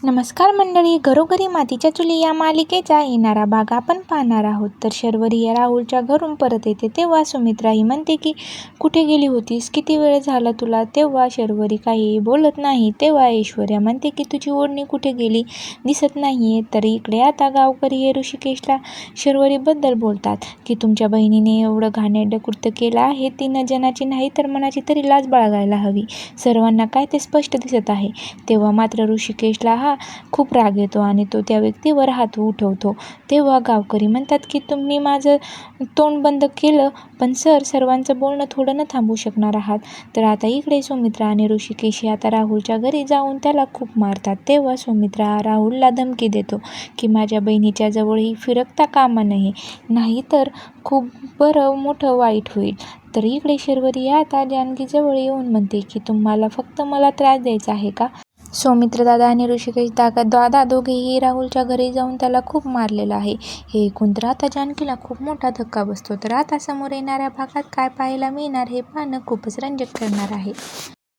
नमस्कार मंडळी, घरोघरी मातीच्या चुली या मालिकेचा येणारा भाग आपण पाहणार आहोत. तर शर्वरी या राहुलच्या घरून परत येते तेव्हा सुमित्रा ही म्हणते की कुठे गेली होतीस, किती वेळ झाला तुला. तेव्हा शर्वरी काहीही बोलत नाही. तेव्हा ऐश्वर्या म्हणते की तुझी ओढणी कुठे गेली, दिसत नाहीये. तर इकडे आता गावकरी हे ऋषिकेशला शर्वरीबद्दल बोलतात की तुमच्या बहिणीने एवढं घाणेरडं कृत्य केलं आहे. तिनं जनाची नाही तर मनाची तरी लाज बाळगायला हवी. सर्वांना काय ते स्पष्ट दिसत आहे. तेव्हा मात्र ऋषिकेशला खूप राग येतो आणि तो त्या व्यक्तीवर हात उठवतो. तेव्हा गावकरी म्हणतात की तुम्ही माझं तोंड बंद केलं, पण सर्वांचं बोलणं थोडं न थांबवू शकणार आहात. तर आता इकडे सुमित्रा आणि ऋषिकेश आता राहुलच्या घरी जाऊन त्याला खूप मारतात. तेव्हा सुमित्रा राहुलला धमकी देतो की माझ्या बहिणीच्या जवळही फिरकता कामा नये, नाही तर खूप मोठं वाईट होईल. तर इकडे शर्वरी आता जानकीजवळ येऊन म्हणते की तुम्हाला फक्त मला त्रास द्यायचा आहे का. सौमित्र दादा आणि ऋषिकेश दादा दोघेही राहुलच्या घरी जाऊन त्याला खूप मारलेलं आहे. हे ऐकून तर आता जानकीला खूप मोठा धक्का बसतो. तर आता समोर येणाऱ्या भागात काय पाहायला मिळणार हे पाहणं खूपच रंजक ठरणार आहे.